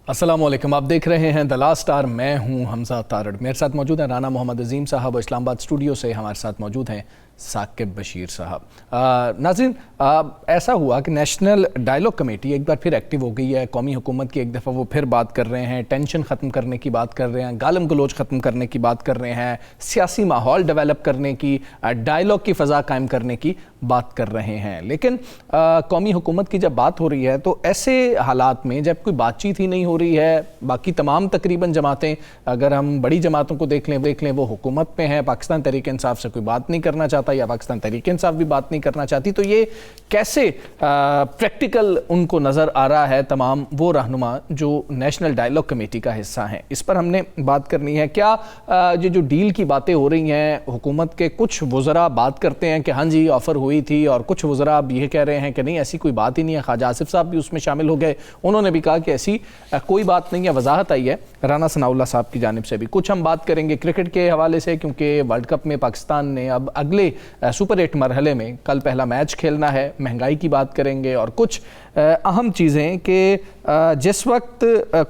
अस्सलाम वालेकुम, आप देख रहे हैं द लास्ट स्टार। मैं हूं हमजा तारड़। मेरे साथ मौजूद हैं राना मोहम्मद अजीम साहब, इस्लामाबाद स्टूडियो से हमारे साथ मौजूद हैं साकिब बशीर साहब। नाज़रीन, ऐसा हुआ कि नेशनल डायलॉग कमेटी एक बार फिर एक्टिव हो गई है। कौमी हुकूमत की एक दफ़ा वो फिर बात कर रहे हैं, टेंशन ख़त्म करने की बात कर रहे हैं, गालम गलोच ख़त्म करने की बात कर रहे हैं, सियासी माहौल डेवलप करने की, डायलॉग की फ़ज़ा कायम करने की बात कर रहे हैं। लेकिन कौमी हुकूमत की जब बात हो रही है तो ऐसे हालात में जब कोई बातचीत ही नहीं हो रही है, बाकी तमाम तकरीबन जमातें, अगर हम बड़ी जमातों को देख लें वो हुकूमत में है, पाकिस्तान तहरीक इंसाफ से कोई बात नहीं करना चाहता या पाकिस्तान तहरीक इंसाफ भी बात नहीं करना चाहती, तो ये कैसे प्रैक्टिकल उनको नज़र आ रहा है तमाम वो रहनुमा जो नेशनल डायलॉग कमेटी का हिस्सा हैं। इस पर हमने बात करनी है। क्या ये जो डील की बातें हो रही हैं, हुकूमत के कुछ वज़रा बात करते हैं कि हाँ जी ऑफ़र हुई थी, और कुछ वज़रा अब ये कह रहे हैं कि नहीं ऐसी कोई बात ही नहीं है। ख्वाजा आसिफ साहब भी उसमें शामिल हो गए, उन्होंने भी कहा कि ऐसी कोई बात नहीं है। वजाहत आई है राना सनाउल्लाह साहब की जानिब से भी। कुछ हम बात करेंगे क्रिकेट के हवाले से, क्योंकि वर्ल्ड कप में पाकिस्तान ने अब अगले सुपर 8 मरहले में कल पहला मैच खेलना है। महंगाई की बात करेंगे और कुछ अहम चीज़ें कि जिस वक्त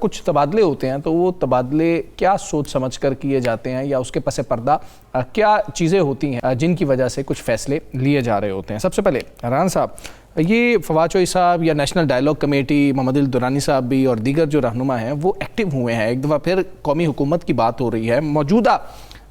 कुछ तबादले होते हैं तो वो तबादले क्या सोच समझ कर किए जाते हैं, या उसके पस पर्दा क्या चीज़ें होती हैं जिनकी वजह से कुछ फ़ैसले लिए जा रहे होते हैं। सबसे पहले राना साहब, ये फवाद चौधरी साहब या national dialogue committee, Mohammad Ali Durrani साहब भी और दीगर जो रहनुमा हैं वो एक्टिव हुए हैं। एक दफ़ा फिर कौमी हुकूमत की बात हो रही है। मौजूदा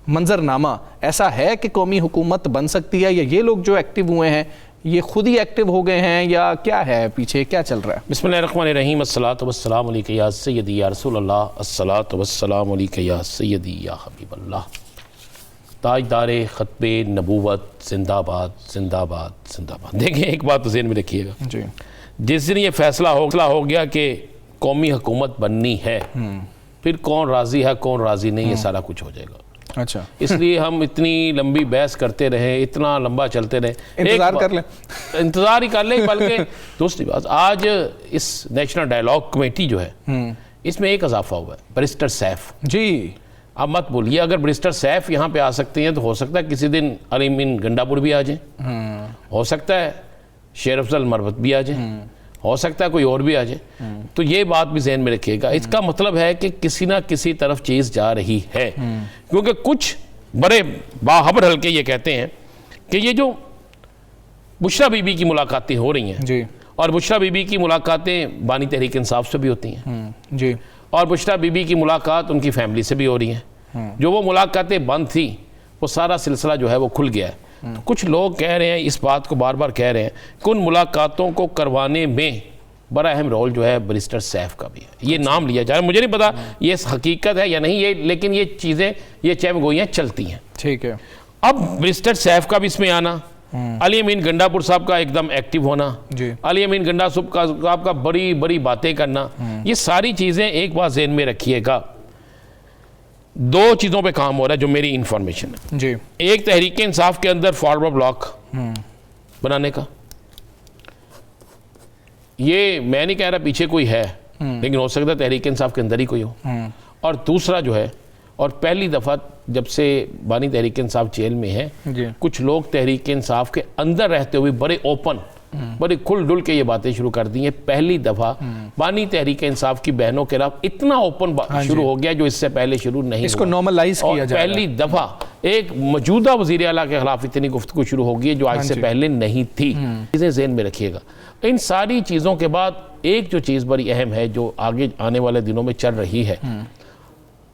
मंजरनामा ऐसा है कि कौमी हुकूमत बन सकती है, या ये लोग जो एक्टिव हुए हैं ये खुद ही एक्टिव हो गए हैं, या क्या है, पीछे क्या चल रहा है? बिस्मिल्लाहिर्रहमानिर्रहीम, अस्सलातु वस्सलामु अलैका या सय्यदी या रसूलल्लाह, अस्सलातु वस्सलामु अलैका या सय्यदी या हबीबल्लाह। ताजदारे खतबे नबूवत जिंदाबाद जिंदाबाद जिंदाबाद। देखिए, एक बात तो ज़हन में रखिएगा जी, जिस दिन ये फैसला हो गया कि कौमी हुकूमत बननी है, फिर कौन राज़ी है कौन राज़ी नहीं, ये सारा कुछ हो जाएगा। अच्छा, इसलिए हम इतनी लंबी बहस करते रहे, इतना लंबा चलते रहे, इंतज़ार कर लें, इंतज़ार ही कर लें। बल्कि दूसरी बात, आज इस नेशनल डायलॉग कमेटी जो है इसमें एक इजाफा हुआ है, बैरिस्टर सैफ जी। अब मत बोलिए, अगर बैरिस्टर सैफ यहाँ पे आ सकते हैं तो हो सकता है किसी दिन अली अमीन गंडापुर भी आ जाए, हो सकता है शेर अफजल मरवत भी आ जाए, हो सकता है कोई और भी आ जाए। तो ये बात भी ज़हन में रखिएगा। इसका मतलब है कि किसी ना किसी तरफ चीज़ जा रही है, क्योंकि कुछ बड़े बाहबर हल्के ये कहते हैं कि ये जो बुशरा बीबी की मुलाकातें हो रही हैं जी, और बुशरा बीबी की मुलाकातें बानी तहरीक इंसाफ से भी होती हैं जी, और बुशरा बीबी की मुलाकात उनकी फैमिली से भी हो रही हैं। जो वो मुलाकातें बंद थी वो सारा सिलसिला जो है वो खुल गया है। तो कुछ लोग कह रहे हैं, इस बात को बार बार कह रहे हैं कि उन मुलाकातों को करवाने में बड़ा अहम रोल जो है बैरिस्टर सैफ का भी है। ये नाम लिया जा रहा है, मुझे नहीं पता ये हकीकत है या नहीं, ये लेकिन ये चीज़ें, ये चहमगोइयाँ चलती हैं। ठीक है, अब बैरिस्टर सैफ का भी इसमें आना, अली अमीन गंडापुर साहब का एकदम एक्टिव होना जी, अली अमीन गंडा साहब का बड़ी बड़ी बातें करना, ये सारी चीज़ें एक बात ज़हन में रखिएगा। दो चीज़ों पे काम हो रहा है जो मेरी इंफॉर्मेशन है जी। एक, तहरीक इंसाफ के अंदर फॉरवर्ड ब्लॉक बनाने का, ये मैं नहीं कह रहा पीछे कोई है, लेकिन हो सकता है तहरीक इंसाफ के अंदर ही कोई हो। और दूसरा जो है, और पहली दफ़ा जब से बानी तहरीक इंसाफ जेल में है, कुछ लोग तहरीक इंसाफ के अंदर रहते हुए बड़े ओपन, बड़े खुल डुल के ये बातें शुरू कर दी हैं। पहली दफ़ा बानी तहरीक इंसाफ की बहनों के खिलाफ इतना ओपन शुरू हो गया जो इससे पहले शुरू नहीं, इसको नॉर्मलाइज किया जा रहा है। पहली दफ़ा एक मौजूदा वज़ीर आला के खिलाफ इतनी गुफ्तगू शुरू हो गई है जो आज से पहले नहीं थी। चीज़ें ज़हन में रखिएगा। इन सारी चीज़ों के बाद एक जो चीज़ बड़ी अहम है जो आगे आने वाले दिनों में चल रही है,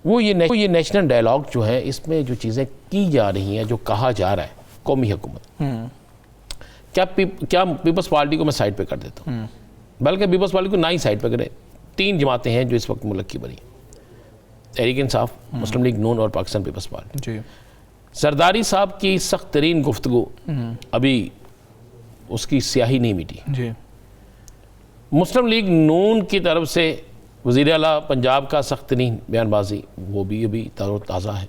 वो ये नेशनल डायलॉग जो है, इसमें जो चीज़ें की जा रही हैं, जो कहा जा रहा है कौमी हुकूमत, क्या पीपल्स पार्टी को मैं साइड पे कर देता हूँ, बल्कि पीपल्स पार्टी को ना ही साइड पे करें। तीन जमातें हैं जो इस वक्त मुल्क की बनी, तहरीक इंसाफ, मुस्लिम लीग नून और पाकिस्तान पीपल्स पार्टी जी। सरदारी साहब की सख्त तरीन गुफ्तगू अभी उसकी स्याही नहीं मिटी जी। मुस्लिम लीग नून की तरफ से वज़ीर आला पंजाब का सख्त तरीन बयानबाजी, वो भी अभी ताज़ा है।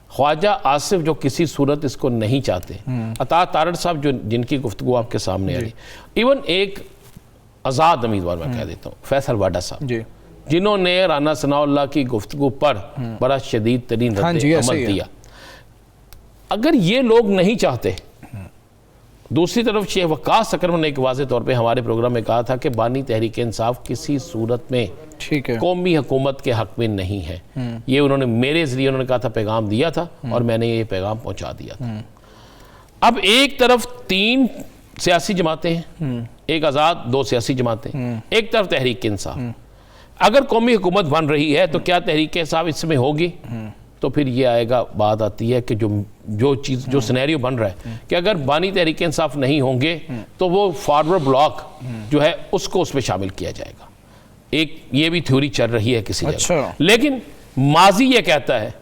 ख्वाजा आसिफ जो किसी सूरत इसको नहीं चाहते, अता तारड़ साहब जो जिनकी गुफ्तगू आपके सामने आ रही, इवन एक आज़ाद उम्मीदवार मैं कह देता हूँ फैसल वाडा साहब जी, जिन्होंने राना सनाउल्लाह की गुफ्तगू पर बड़ा शदीद तरीन रद्द अमल दिया। अगर ये लोग नहीं चाहते दूसरी तरफ शेख वक्कास अकरम ने एक वाज़ेह तौर पे हमारे प्रोग्राम में कहा था कि बानी तहरीक इंसाफ किसी सूरत में ठीक है कौमी हुकूमत के हक में नहीं है। ये उन्होंने मेरे ज़रिए उन्होंने कहा था, पैगाम दिया था और मैंने ये पैगाम पहुंचा दिया था। अब एक तरफ 3 सियासी जमातें हैं, एक आज़ाद 2 सियासी जमातें, एक तरफ तहरीक इंसाफ। अगर कौमी हुकूमत बन रही है तो क्या तहरीक इंसाफ इसमें होगी? तो फिर ये आएगा, बात आती है कि जो चीज़ जो सिनेरियो बन रहा है कि अगर बानी तहरीक इंसाफ नहीं होंगे तो वो फॉरवर्ड ब्लॉक जो है उसको उसमें शामिल किया जाएगा। एक ये भी थ्योरी चल रही है किसी जगह। लेकिन माजी ये कहता है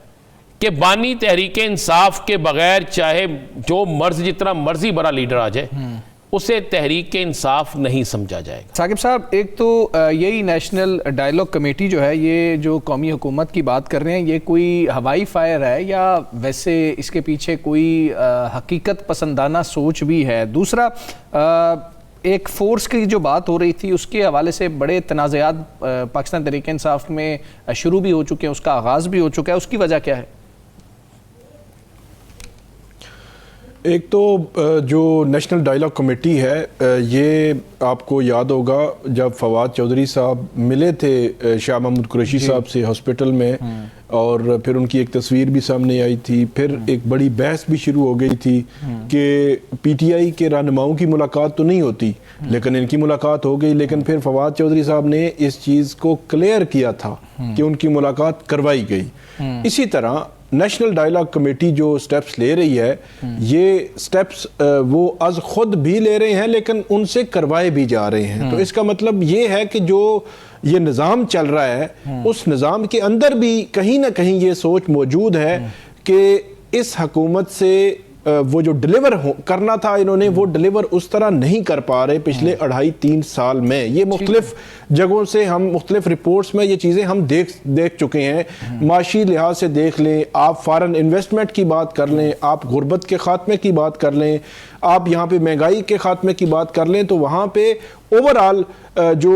कि बानी तहरीक इंसाफ के बगैर चाहे जो मर्जी जितना मर्जी बड़ा लीडर आ जाए उसे तहरीक इंसाफ नहीं समझा जाएगा। साकिब साहब, एक तो यही नेशनल डायलॉग कमेटी जो है, ये जो कौमी हुकूमत की बात कर रहे हैं, ये कोई हवाई फायर है या वैसे इसके पीछे कोई हकीकत पसंदाना सोच भी है? दूसरा, एक फोर्स की जो बात हो रही थी उसके हवाले से बड़े तनाज़ात पाकिस्तान तहरीक इंसाफ में शुरू भी हो चुके हैं, उसका आगाज़ भी हो चुका है, उसकी वजह क्या है? एक तो जो नेशनल डायलॉग कमेटी है, ये आपको याद होगा जब फवाद चौधरी साहब मिले थे शाह महमूद कुरैशी साहब से हॉस्पिटल में, और फिर उनकी एक तस्वीर भी सामने आई थी, फिर एक बड़ी बहस भी शुरू हो गई थी कि पीटीआई के रहनुमाओं की मुलाकात तो नहीं होती लेकिन इनकी मुलाकात हो गई। लेकिन फिर फवाद चौधरी साहब ने इस चीज़ को क्लियर किया था कि उनकी मुलाकात करवाई गई। इसी तरह नेशनल डायलॉग कमेटी जो स्टेप्स ले रही है, ये स्टेप्स वो आज खुद भी ले रहे हैं लेकिन उनसे करवाए भी जा रहे हैं। तो इसका मतलब ये है कि जो ये निज़ाम चल रहा है उस निज़ाम के अंदर भी कहीं ना कहीं ये सोच मौजूद है कि इस हुकूमत से वो जो डिलीवर करना था इन्होंने वो डिलीवर उस तरह नहीं कर पा रहे पिछले 2.5-3 साल में। ये मुख्तलिफ जगहों से हम मुख्तलिफ रिपोर्ट्स में ये चीज़ें हम देख चुके हैं। माशी लिहाज से देख लें, आप फॉरेन इन्वेस्टमेंट की बात कर लें, आप गुर्बत के ख़ात्मे की बात कर लें, आप यहाँ पे महंगाई के ख़ात्मे की बात कर लें, तो वहाँ पे ओवरऑल जो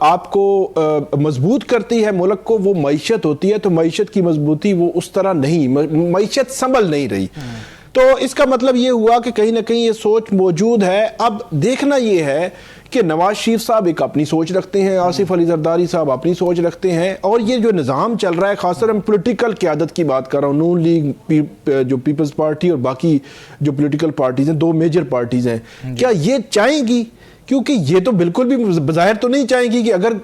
आपको मजबूत करती है मुल्क को वो मईशत होती है। तो मईशत की मजबूती वो उस तरह नहीं, मईशत संभल नहीं रही। तो इसका मतलब ये हुआ कि कहीं ना कहीं ये सोच मौजूद है। अब देखना ये है कि नवाज शरीफ साहब एक अपनी सोच रखते हैं, आसिफ अली जरदारी साहब अपनी सोच रखते हैं, और ये जो निज़ाम चल रहा है, खासकर हम पॉलिटिकल क़यादत की बात कर रहा हूँ, नून लीग जो पीपल्स पार्टी और बाकी जो पॉलिटिकल पार्टीज़ हैं, 2 मेजर पार्टीज़ हैं, क्या ये चाहेंगी? क्योंकि ये तो बिल्कुल भी बज़ाहिर तो नहीं चाहेंगी कि अगर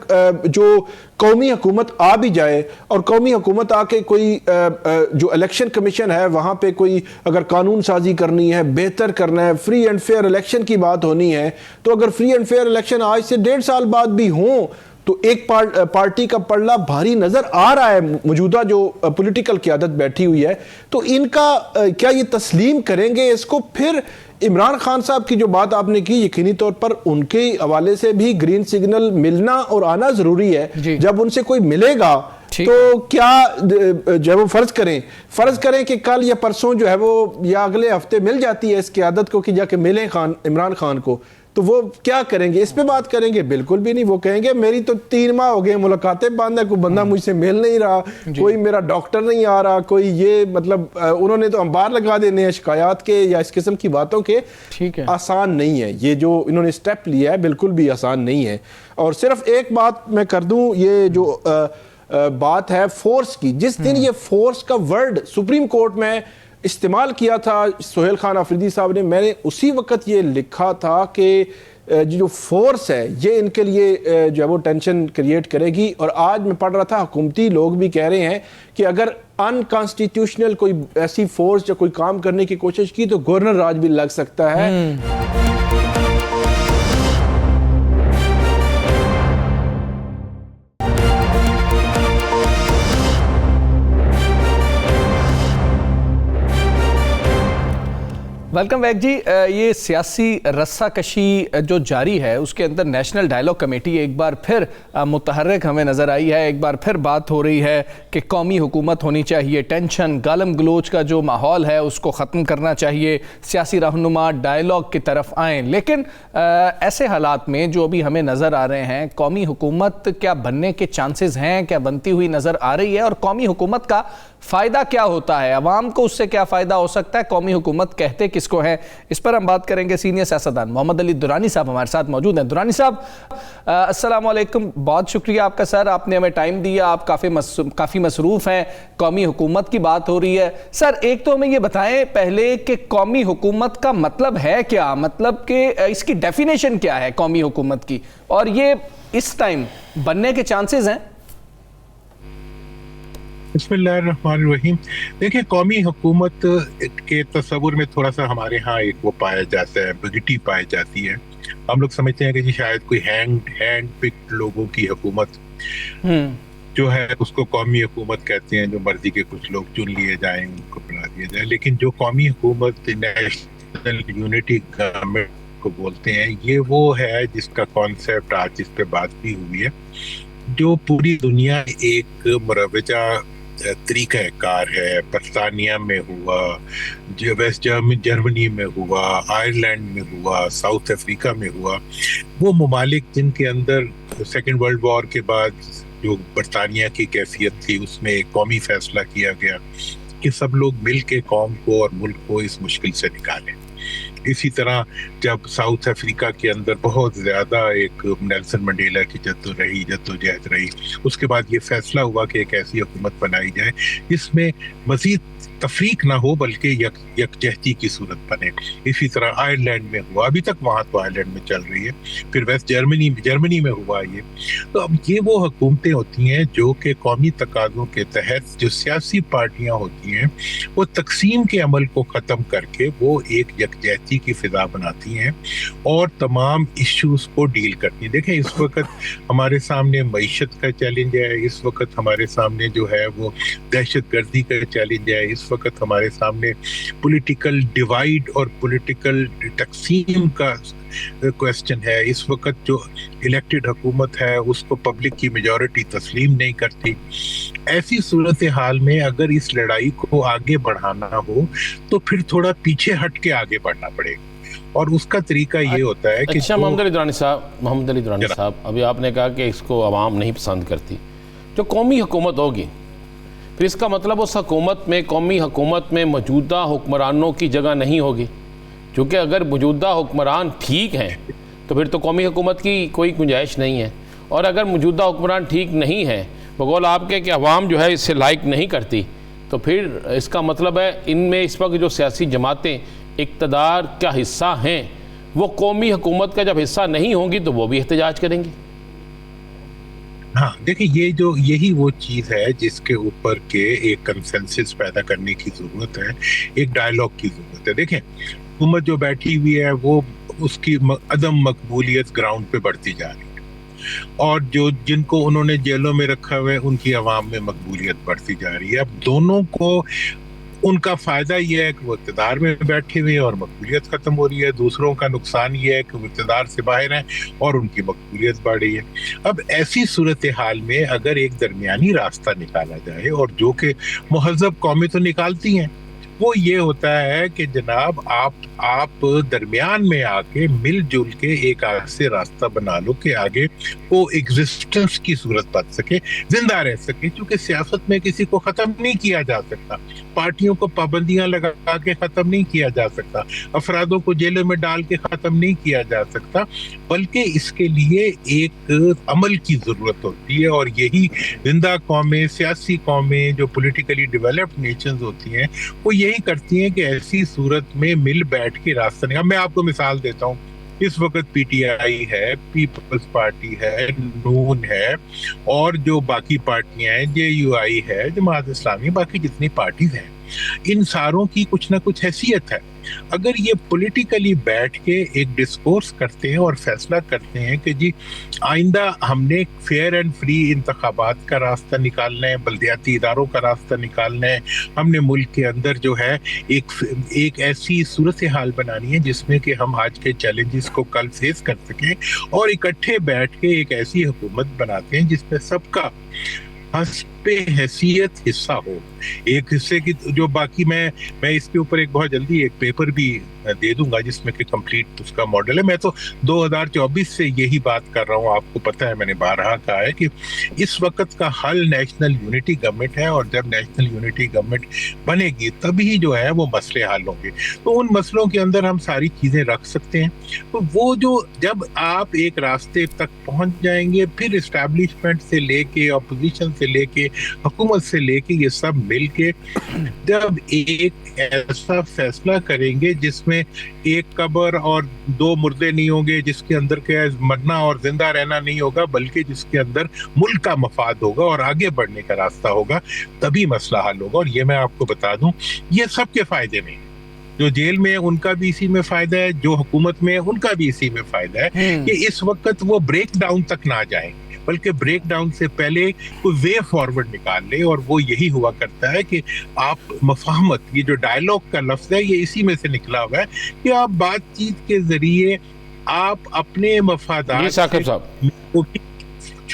जो कौमी हुकूमत आ भी जाए और कौमी हुकूमत आके कोई जो इलेक्शन कमीशन है वहाँ पे कोई अगर कानून साजी करनी है, बेहतर करना है, फ्री एंड फेयर इलेक्शन की बात होनी है, तो अगर फ्री एंड फेयर इलेक्शन आज से 1.5 साल बाद भी हों तो एक पार्टी का पलड़ा भारी नजर आ रहा है। मौजूदा जो पॉलिटिकल क़यादत बैठी हुई है, तो इनका क्या ये तस्लीम करेंगे इसको? फिर इमरान खान साहब की जो बात आपने की, यकीनी तौर पर उनके हवाले से भी ग्रीन सिग्नल मिलना और आना जरूरी है। जब उनसे कोई मिलेगा तो क्या जब वो फर्ज करें कि कल या परसों जो है वो या अगले हफ्ते मिल जाती है इस क़यादत को कि जाके मिले इमरान खान को, तो वो क्या करेंगे? इस पे बात करेंगे? बिल्कुल भी नहीं। वो कहेंगे मेरी तो 3 माह हो गए मुलाकातें बंद है, कोई बंदा मुझसे मिल नहीं रहा, कोई मेरा डॉक्टर नहीं आ रहा, कोई ये मतलब उन्होंने तो अंबार लगा देने हैं शिकायत के या इस किस्म की बातों के। ठीक है, आसान नहीं है ये जो इन्होंने स्टेप लिया है, बिल्कुल भी आसान नहीं है। और सिर्फ एक बात मैं कर दूं, ये जो बात है फोर्स की, जिस दिन ये फोर्स का वर्ड सुप्रीम कोर्ट में इस्तेमाल किया था सोहेल खान अफरीदी साहब ने, मैंने उसी वक्त ये लिखा था कि जो फोर्स है ये इनके लिए जो है वो टेंशन क्रिएट करेगी। और आज मैं पढ़ रहा था हुकूमती लोग भी कह रहे हैं कि अगर अनकॉन्स्टिट्यूशनल कोई ऐसी फोर्स या कोई काम करने की कोशिश की तो गवर्नर राज भी लग सकता है। वेलकम बैक जी। ये सियासी रस्साकशी जो जारी है उसके अंदर नेशनल डायलॉग कमेटी एक बार फिर मुतहर्रिक हमें नज़र आई है। एक बार फिर बात हो रही है कि कौमी हुकूमत होनी चाहिए, टेंशन गालम गलोच का जो माहौल है उसको ख़त्म करना चाहिए, सियासी रहनुमा डायलॉग की तरफ आएँ। लेकिन ऐसे हालात में जो अभी हमें नज़र आ रहे हैं, कौमी हुकूमत क्या बनने के चांसेस हैं, क्या बनती हुई नज़र आ रही है, और कौमी हुकूमत का फ़ायदा क्या होता है, अवाम को उससे क्या फ़ायदा हो सकता है, कौमी हुकूमत कहते किसको को है, इस पर हम बात करेंगे। सीनियर सियासतदान मोहम्मद अली दुरानी साहब हमारे साथ मौजूद हैं। दुरानी साहब, अस्सलाम वालेकुम, बहुत शुक्रिया आपका सर, आपने हमें टाइम दिया। आप काफ़ी मसरूफ़ हैं, कौमी हुकूमत की बात हो रही है। सर, एक तो हमें ये बताएं पहले कि कौमी हुकूमत का मतलब है क्या, मतलब कि इसकी डेफिनेशन क्या है कौमी हुकूमत की, और ये इस टाइम बनने के चांसेस हैं? बिस्मिल्लाहिर्रहमानिर्रहीम। देखिए, कौमी हुकूमत के तस्वुर में थोड़ा सा हमारे यहाँ एक वो पाया जाता है, बिगटी पाई जाती है। हम लोग समझते हैं कि जी शायद कोई हैंड पिक्ड लोगों की हुकूमत जो है उसको कौमी हुकूमत कहते हैं, जो मर्जी के कुछ लोग चुन लिए जाएं, उनको बना दिया जाए। लेकिन जो कौमी हुकूमत नेशनल यूनिटी गवर्नमेंट को बोलते हैं, ये वो है जिसका कॉन्सेप्ट आज इस पे बात भी हुई है, जो पूरी दुनिया एक मुरवजा तरीक़ाकार है। बरतानिया में हुआ, जो वेस्ट जर्मनी में हुआ, आयरलैंड में हुआ, साउथ अफ्रीका में हुआ। वो ममालिक जिनके अंदर सेकेंड वर्ल्ड वॉर के बाद जो बरतानिया की कैफियत थी, उसमें एक कौमी फैसला किया गया कि सब लोग मिल के कौम को और मुल्क को इस मुश्किल से निकालें। इसी तरह जब साउथ अफ्रीका के अंदर बहुत ज़्यादा एक नेल्सन मंडेला की जद्दोजहद रही, उसके बाद ये फैसला हुआ कि एक ऐसी हुकूमत बनाई जाए जिसमें मज़ीद तफरीक ना हो बल्कि यकजहती की सूरत बने। इसी तरह आयरलैंड में हुआ, अभी तक वहाँ तो आयरलैंड में चल रही है, फिर वेस्ट जर्मनी में हुआ ये। तो अब ये वो हुकूमतें होती हैं जो कि कौमी तकाज़ों के तहत जो सियासी पार्टियाँ होती हैं वो तकसीम के अमल को ख़त्म करके वो एक यकजहती की फ़िज़ा बनाती हैं और तमाम इश्यूज़ को डील करती हैं। देखें, इस वक्त हमारे सामने मईशत का चैलेंज है, इस वक्त हमारे सामने जो है वो दहशत गर्दी का चैलेंज है, इस वक्त हमारे सामने पॉलिटिकल डिवाइड और पॉलिटिकल तकसीम का क्वेश्चन है। इस वक्त जो इलेक्टेड हुकूमत है उसको पब्लिक की मेजॉरिटी तस्लीम नहीं करती। ऐसी सूरत हाल में अगर इस लड़ाई को आगे बढ़ाना हो तो फिर थोड़ा पीछे हट के आगे बढ़ना पड़ेगा, और उसका तरीका ये होता है कि अच्छा, मोहम्मद अली दुरानी साहब, अभी आपने कहा कि इसको आवाम नहीं पसंद करती। जो कौमी हुकूमत होगी, फिर इसका मतलब उस हुकूमत में, कौमी हुकूमत में मौजूदा हुक्मरानों की जगह नहीं होगी, क्योंकि अगर मौजूदा हुक्मरान ठीक हैं तो फिर तो कौमी हुकूमत की कोई गुंजाइश नहीं है। और अगर मौजूदा हुक्मरान ठीक नहीं है, बगौल आपके कि अवाम जो है इससे लाइक नहीं करती, तो फिर इसका मतलब है इनमें इस वक्त जो सियासी जमातें इक़्तिदार का हिस्सा हैं वो कौमी हुकूमत का जब हिस्सा नहीं होंगी तो वो भी एहतजाज करेंगी। हाँ, देखिए, यही वो चीज़ है जिसके ऊपर के एक कंसेंसस पैदा करने की ज़रूरत है, एक डायलॉग की ज़रूरत है। देखें, हुकूमत जो बैठी हुई है वो उसकी अदम मकबूलियत ग्राउंड पे बढ़ती जा रही है, और जिनको उन्होंने जेलों में रखा हुआ है उनकी आवाम में मकबूलियत बढ़ती जा रही है। अब दोनों को उनका फ़ायदा ये है कि वो इक़्तिदार में बैठे हुए हैं और मकबूलियत ख़त्म हो रही है, दूसरों का नुकसान ये है कि वो इक़्तिदार से बाहर हैं और उनकी मकबूलियत बढ़ रही है। अब ऐसी सूरत हाल में अगर एक दरमियानी रास्ता निकाला जाए, और जो कि मुहज़्ज़ब कौमें तो निकालती हैं, वो ये होता है कि जनाब आप दरमियान में आके मिलजुल के एक ऐसे रास्ता बना लो कि आगे वो एग्जिस्टेंस की सूरत बन सके, जिंदा रह सके। क्योंकि सियासत में किसी को ख़त्म नहीं किया जा सकता, पार्टियों को पाबंदियां लगा के ख़त्म नहीं किया जा सकता, अफरादों को जेलों में डाल के ख़त्म नहीं किया जा सकता, बल्कि इसके लिए एक अमल की ज़रूरत होती है। और यही जिंदा कौमें, सियासी कौमें, जो पॉलिटिकली डेवलप्ड नेशंस होती हैं, वो यही करती हैं कि ऐसी सूरत में मिल बैठ के रास्ता निकाल। मैं आपको मिसाल देता हूँ, इस वक्त पीटीआई है, पीपल्स पार्टी है, नून है, और जो बाकी पार्टियां हैं, जेयूआई है, जमात इस्लामी, बाकी जितनी पार्टीज हैं, इन सारों की कुछ ना कुछ हैसियत है। अगर ये पॉलिटिकली बैठ के एक डिस्कोर्स करते हैं और फैसला करते हैं कि जी आइंदा हमने फेयर एंड फ्री इंतखाबात का रास्ता निकालना है, बल्दियाती इदारों का रास्ता निकालना है, हमने मुल्क के अंदर जो है एक ऐसी सूरत हाल बनानी है जिसमें कि हम आज के चैलेंजेस को कल फेस कर सकें, और इकट्ठे बैठ के एक ऐसी हुकूमत बनाते हैं जिसमें सबका हस्बे हैसियत हिस्सा हो। एक हिस्से की जो बाकी मैं इसके ऊपर एक बहुत जल्दी एक पेपर भी दे दूंगा जिसमें कि कंप्लीट उसका मॉडल है। मैं तो 2024 से यही बात कर रहा हूँ, आपको पता है मैंने बारहा कहा है कि इस वक्त का हल नेशनल यूनिटी गवर्नमेंट है, और जब नेशनल यूनिटी गवर्नमेंट बनेगी तभी जो है वो मसले हल होंगे। तो उन मसलों के अंदर हम सारी चीजें रख सकते हैं। तो वो जो जब आप एक रास्ते तक पहुंच जाएंगे, फिर एस्टैब्लिशमेंट से लेके अपोजिशन से लेके हुकूमत से लेके ये सब मिलके जब एक ऐसा फैसला करेंगे जिसमें एक कब्र और दो मुर्दे नहीं होंगे, जिसके अंदर क्या मरना और जिंदा रहना नहीं होगा, बल्कि जिसके अंदर मुल्क का मफाद होगा और आगे बढ़ने का रास्ता होगा, तभी मसला हल होगा। और ये मैं आपको बता दूं, ये सबके फायदे में, जो जेल में है उनका भी इसी में फायदा है, जो हुकूमत में है उनका भी इसी में फायदा है कि इस वक्त वो ब्रेक डाउन तक ना जाएं, बल्कि ब्रेक डाउन से पहले कोई वे फॉरवर्ड निकाल ले। और वो यही हुआ करता है कि आप मफाहमत, ये जो डायलॉग का लफ्ज है ये इसी में से निकला हुआ है कि आप बातचीत के जरिए आप अपने मफादात को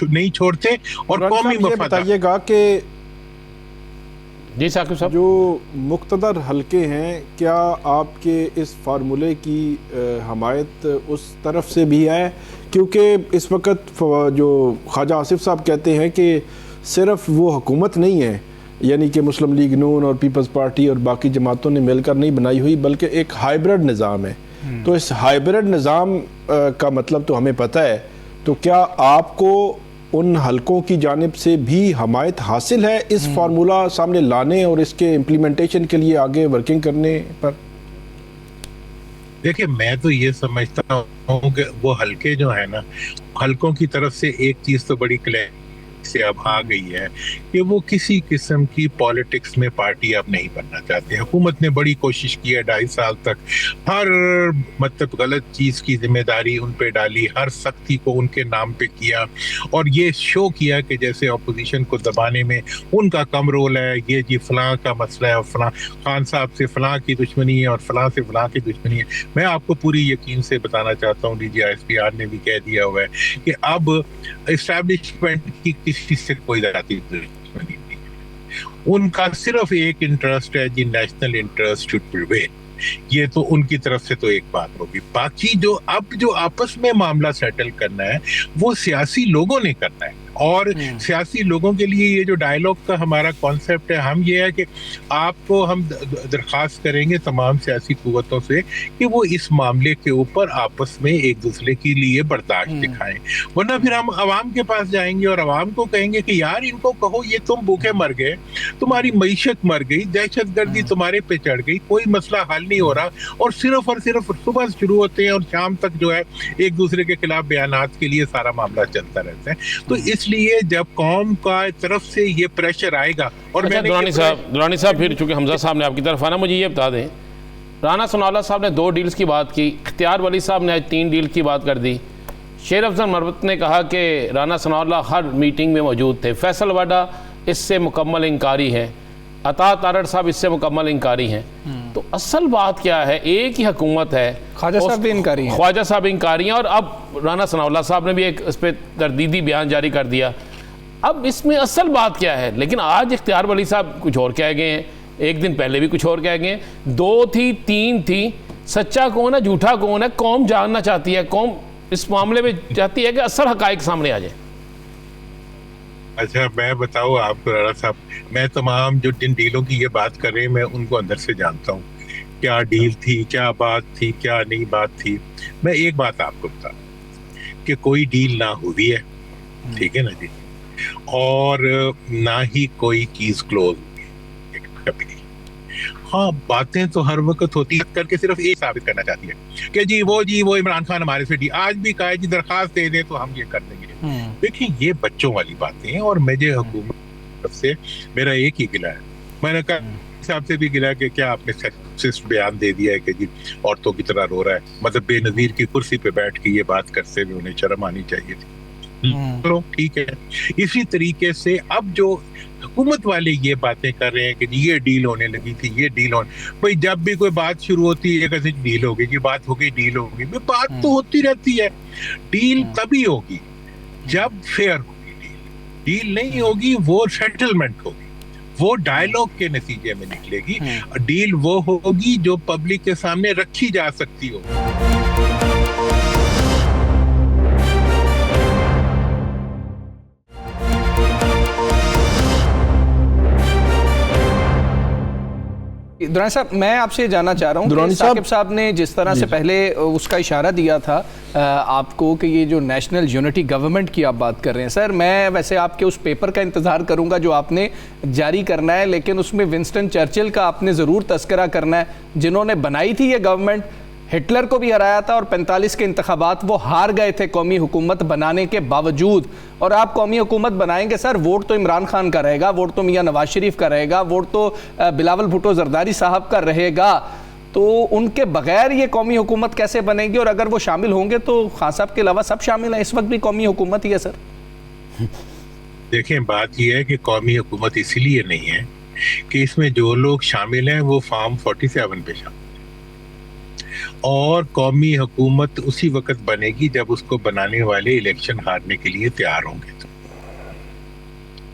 नहीं छोड़ते और कौमी मफादात। बताइएगा कि जी साकिब साहब, जो मुक़्तदर हलके हैं, क्या आपके इस फार्मूले की हमायत उस तरफ से भी है? क्योंकि इस वक्त जो ख्वाजा आसिफ साहब कहते हैं कि सिर्फ वो हुकूमत नहीं है, यानी कि मुस्लिम लीग नून और पीपल्स पार्टी और बाकी जमातों ने मिलकर नहीं बनाई हुई, बल्कि एक हाइब्रिड निज़ाम है। तो इस हाइब्रिड निज़ाम का मतलब तो हमें पता है, तो क्या आपको उन हलकों की जानिब से भी हमायत हासिल है इस फार्मूला सामने लाने और इसके इम्प्लीमेंटेशन के लिए आगे वर्किंग करने पर? देखिए, मैं तो ये समझता हूँ कि वो हलके जो है ना, हलकों की तरफ से एक चीज तो बड़ी क्लियर से अब आ गई है कि वो किसी किस्म की पॉलिटिक्स में पार्टी अब नहीं बनना चाहते। हुकूमत ने बड़ी कोशिश की है 2.5 साल तक, हर मतलब गलत चीज की जिम्मेदारी उन पे डाली, हर सख्ती को उनके नाम पे किया और ये शो किया कि जैसे अपोजिशन को दबाने में उनका कम रोल है। ये जी फलां का मसला है और फलां खान साहब से फलां की दुश्मनी है और फलां से फलां की दुश्मनी है। मैं आपको पूरी यकीन से बताना चाहता हूँ, DGISPR ने भी कह दिया हुआ है कि अब एस्टैब्लिशमेंट की किसी से कोई जाती दुश्मनी नहीं है। उनका सिर्फ एक इंटरेस्ट है जी, नेशनल इंटरेस्ट शुड प्रिवेल। ये तो उनकी तरफ से तो एक बात होगी। बाकी जो अब जो आपस में मामला सेटल करना है वो सियासी लोगों ने करना है, और सियासी लोगों के लिए ये जो डायलॉग का हमारा कॉन्सेप्ट है, हम ये है कि आपको हम दरख्वास्त करेंगे तमाम सियासी कुव्वतों से कि वो इस मामले के ऊपर आपस में एक दूसरे के लिए बर्दाश्त दिखाएं, वरना फिर हम अवाम के पास जाएंगे और अवाम को कहेंगे कि यार इनको कहो ये तुम भूखे मर गए, तुम्हारी मईशत मर गई, दहशत गर्दी तुम्हारे पे चढ़ गई, कोई मसला हल नहीं हो रहा, और सिर्फ सुबह शुरू होते हैं और शाम तक जो है एक दूसरे के खिलाफ बयानात के लिए सारा मामला चलता रहता है। तो इसलिए जब कौम का तरफ से ये प्रेशर आएगा और अच्छा, दुरानी साहब फिर चूंकि हमजा साहब ने आपकी तरफ आना, मुझे ये बता दें, राना सनाउल्लाह साहब ने 2 डील्स की बात की, इख्तियार वली साहब ने आज 3 डील की बात कर दी, शेर अफजल मरवत ने कहा कि राना सनाउल्लाह हर मीटिंग में मौजूद थे, फैसल वाडा इससे मुकम्मल इंकारी है, अता तारड़ साहब इससे मुकम्मल इंकारी हैं। तो असल बात क्या है? एक ही हुकूमत है, ख्वाजा साहब भी इंकारी हैं, ख्वाजा साहब इंकारी हैं, और अब राना सनाउल्लाह साहब ने भी एक इस पर तरदीदी बयान जारी कर दिया। अब इसमें असल बात क्या है? लेकिन आज इख्तियार वली साहब कुछ और कह गए हैं, एक दिन पहले भी कुछ और कह गए हैं, 2 थी 3 थी, सच्चा कौन है झूठा कौन है कौम जानना चाहती है, कौम इस मामले में चाहती है कि असल हकाइक सामने आ जाए। अच्छा, मैं बताऊँ आपको राणा साहब, मैं तमाम जो जिन डीलों की ये बात कर रहे हैं मैं उनको अंदर से जानता हूँ, क्या डील थी, क्या बात थी, क्या नहीं बात थी। मैं एक बात आपको बता कि कोई डील ना हुई है, ठीक है ना जी, और ना ही कोई चीज क्लोज कभी नहीं। हाँ, बातें तो हर वक्त होती है, करके सिर्फ एक साबित करना चाहती है कि जी वो इमरान खान हमारे से आज भी कहा जी दरखास्त दे दे तो हम ये कर देंगे। देखिए, ये बच्चों वाली बातें हैं, और मुझे हुकूमत से मेरा एक ही गिला है, मैंने कहा साहब से भी गिला कि क्या आपने सेक्सिस्ट बयान दे दिया है कि जी औरतों की तरह रो रहा है, मतलब बेनजीर की कुर्सी पे बैठ के ये बात करते हुए उन्हें शर्म आनी चाहिए थी। चलो ठीक है, इसी तरीके से अब जो हुकूमत वाले ये बातें कर रहे हैं कि ये डील होने लगी थी, ये डील होने, भाई जब भी कोई बात शुरू होती है कैसे डील हो गई, बात हो गई, डील हो गई, बात तो होती रहती है। डील तभी होगी जब फेयर होगी डील, डील नहीं होगी, वो सेटलमेंट होगी, वो डायलॉग के नतीजे में निकलेगी। डील वो होगी जो पब्लिक के सामने रखी जा सकती हो। दुरानी साहब, मैं आपसे ये जानना चाह रहा हूँ कि साकिब साहब ने जिस तरह से पहले उसका इशारा दिया था आपको कि ये जो नेशनल यूनिटी गवर्नमेंट की आप बात कर रहे हैं, सर मैं वैसे आपके उस पेपर का इंतज़ार करूँगा जो आपने जारी करना है, लेकिन उसमें विंस्टन चर्चिल का आपने ज़रूर तस्करा करना है, जिन्होंने बनाई थी ये गवर्नमेंट, हिटलर को भी हराया था और 45 के इंतखाबात वो हार गए थे कौमी हुकूमत बनाने के बावजूद। और आप कौमी हुकूमत बनाएंगे सर, वोट तो इमरान खान का रहेगा, वोट तो मियां नवाज शरीफ का रहेगा, वोट तो बिलावल भुट्टो जरदारी साहब का रहेगा, तो उनके बगैर ये कौमी हुकूमत कैसे बनेगी? और अगर वो शामिल होंगे तो खान साहब के अलावा सब शामिल हैं, इस वक्त भी कौमी हुकूमत ही है सर। देखें, बात यह है कि कौमी हुकूमत इसलिए नहीं है कि इसमें जो लोग शामिल हैं वो फॉर्म 47 पे शामिल, और कौमी हुकूमत उसी वक्त बनेगी जब उसको बनाने वाले इलेक्शन हारने के लिए तैयार होंगे।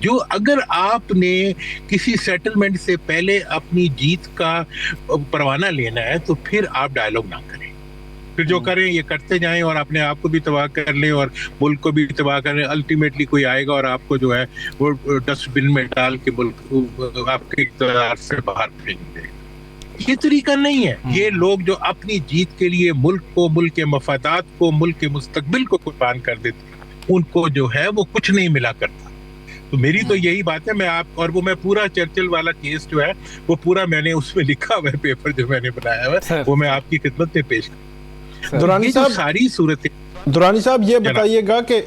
जो अगर आपने किसी सेटलमेंट से पहले अपनी जीत का परवाना लेना है तो फिर आप डायलॉग ना करें, फिर जो करें ये करते जाएं और अपने आप को भी तबाह कर लें और मुल्क को भी तबाह करें। अल्टीमेटली कोई आएगा और आपको जो है वो डस्टबिन में डाल के मुल्क आपके इक़्तिदार से बाहर फेंक देगा। ये तरीका नहीं है। ये लोग जो अपनी जीत के लिए मुल्क को, मुल्क के मफादात को, मुल्क के मुस्तकबिल को कुर्बान कर देते, उनको जो है वो कुछ नहीं मिला करता। तो मेरी तो यही बात है। मैं आप और वो मैं पूरा चर्चिल वाला केस जो है वो पूरा मैंने उसमें लिखा हुआ है, पेपर जो मैंने बनाया हुआ है वो मैं आपकी खिदमत में पेश करूं। दुरानी साहब, सारी सूरत, दुरानी साहब ये बताइएगा कि